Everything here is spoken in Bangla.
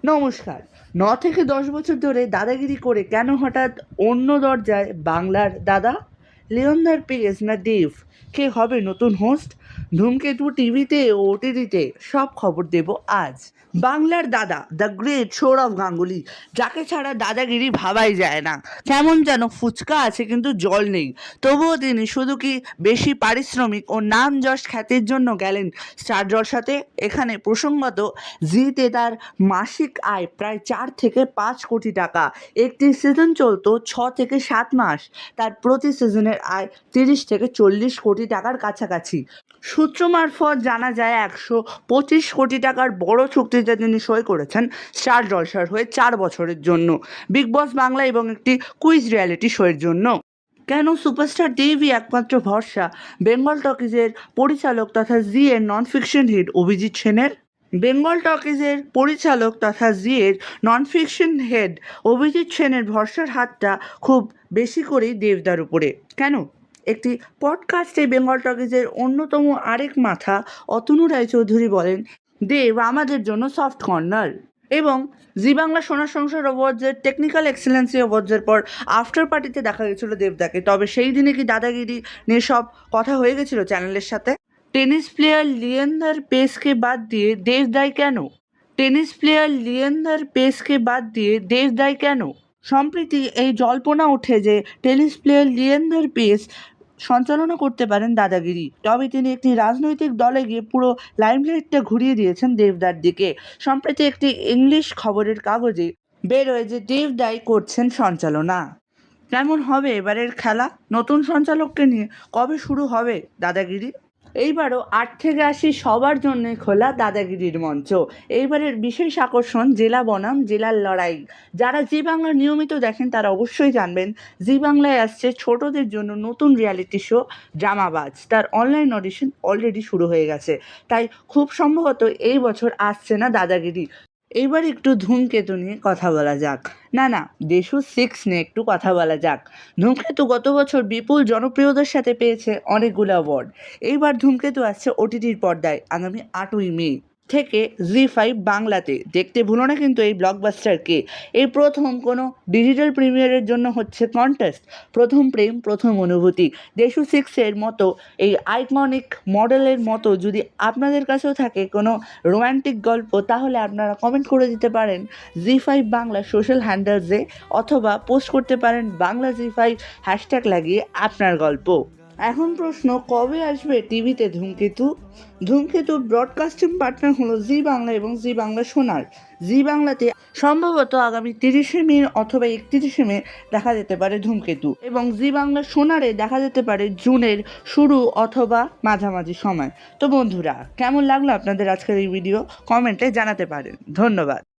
নমস্কার। 9 থেকে 10 বছর ধরে দাদাগিরি করে কেন হঠাৎ অন্য দরজায় বাংলার দাদা? লিওনার পেজ না দেব? কে হবে নতুন হোস্ট? ধূমকেতু টিভিতে ও ওটিটিতে সব খবর দেব আজ। বাংলার দাদা, দ্য গ্রেট সৌরভ গাঙ্গুলি, যাকে ছাড়া দাদাগিরি ভাবাই যায় না। কেমন যেন ফুচকা আছে কিন্তু জল নেই। তবুও তিনি শুধু কি বেশি পারিশ্রমিক ও নাম যশ খ্যাতির জন্য গেলেন স্টার জলসাতে? এখানে প্রসঙ্গত জিতে তার মাসিক আয় প্রায় 4 থেকে 5 কোটি টাকা। একটি সিজন চলতো 6 থেকে 7 মাস। তার প্রতি সিজনের আয় 30 থেকে 40 কোটি টাকার কাছাকাছি। সূত্র মারফত জানা যায় 125 কোটি টাকার বড় চুক্তিতে তিনি সই করেছেন স্টার জলসার হয়ে 4 বছরের জন্য, বিগ বস বাংলা এবং একটি কুইজ রিয়ালিটি শোয়ের জন্য। কেন সুপারস্টার দেবই একমাত্র ভরসা বেঙ্গল টকিজের পরিচালক তথা জি এর নন ফিকশন হিট অভিজিৎ সেনের? বেঙ্গল টকিজের পরিচালক তথা জি এর নন ফিকশন হেড অভিজিৎ সেনের ভরসার হাতটা খুব বেশি করেই দেবদার উপরে। কেন? একটি পডকাস্টে বেঙ্গল টকিজের অন্যতম আরেক মাথা অতনু রায়চৌধুরী বলেন, দেব আমাদের জন্য সফট কর্নার। এবং জি বাংলা সোনার সংসার অ্যাওয়ার্ডসের টেকনিক্যাল এক্সেলেন্সি অ্যাওয়ার্ডসের পর আফটার পার্টিতে দেখা গেছিল দেবদাকে। তবে সেই দিনে কি দাদাগিরি নিয়ে সব কথা হয়ে গেছিল চ্যানেলের সাথে? টেনিস প্লেয়ার লিয়েন্ডার পেসকে বাদ দিয়ে দেব দায় কেন? টেনিস প্লেয়ার লিয়েন্ডার পেসকে বাদ দিয়ে দেব দায় কেন? সম্প্রতি এই জল্পনা ওঠে যে টেনিস প্লেয়ার লিয়েন্ডার পেস সঞ্চালনা করতে পারেন দাদাগিরি। তবে তিনি একটি রাজনৈতিক দলে গিয়ে পুরো লাইমলাইটটা ঘুরিয়ে দিয়েছেন দেবদার দিকে। সম্প্রতি একটি ইংলিশ খবরের কাগজে বেরোয় যে দেবদাই করছেন সঞ্চালনা। কেমন হবে এবারের খেলা? নতুন সঞ্চালককে নিয়ে কবে শুরু হবে দাদাগিরি? এইবারও 8 থেকে 80 সবার জন্য খোলা দাদাগিরির মঞ্চ। এইবারের বিশেষ আকর্ষণ জেলা বনাম জেলার লড়াই। যারা জি বাংলা নিয়মিত দেখেন তারা অবশ্যই জানবেন জি বাংলায় আসছে ছোটদের জন্য নতুন রিয়ালিটি শো ড্রামাবাজ। তার অনলাইন অডিশন অলরেডি শুরু হয়ে গেছে। তাই খুব সম্ভবত এই বছর আসছে না দাদাগিরি। এইবার একটু ধূমকেতু নিয়ে কথা বলা যাক। না, দেশু 6 নিয়ে একটু কথা বলা যাক। ধূমকেতু গত বছর বিপুল জনপ্রিয়তার সাথে পেয়েছে অনেকগুলো অ্যাওয়ার্ড। এইবার ধূমকেতু আসছে ওটিটির পর্দায় আগামী 8ই মে থেকে জি5 বাংলাতে। দেখতে ভুলো না কিন্তু এই ব্লকবাস্টারকে। এই প্রথম কোনো ডিজিটাল প্রিমিয়ারের জন্য হচ্ছে কন্টেস্ট। প্রথম প্রেম, প্রথম অনুভূতি। দেশু 6-এর মতো এই আইকনিক মডেলের মতো যদি আপনাদের কাছেও থাকে কোনো রোম্যান্টিক গল্প, তাহলে আপনারা কমেন্ট করে দিতে পারেন জি5 বাংলা সোশ্যাল হ্যান্ডেলসে, অথবা পোস্ট করতে পারেন বাংলা জি5 হ্যাশট্যাগ লাগিয়ে আপনার গল্প। এখন প্রশ্ন, কবে আসবে টিভিতে ধূমকেতু? ধূমকেতু ব্রডকাস্টিং পার্টনার হলো জি বাংলা এবং জি বাংলা সোনার। জি বাংলাতে সম্ভবত আগামী 30শে মে অথবা 31শে মে দেখা যেতে পারে ধূমকেতু, এবং জি বাংলা সোনারে দেখা যেতে পারে জুনের শুরু অথবা মাঝামাঝি সময়। তো বন্ধুরা, কেমন লাগলো আপনাদের আজকের এই ভিডিও? কমেন্টে জানাতে পারেন। ধন্যবাদ।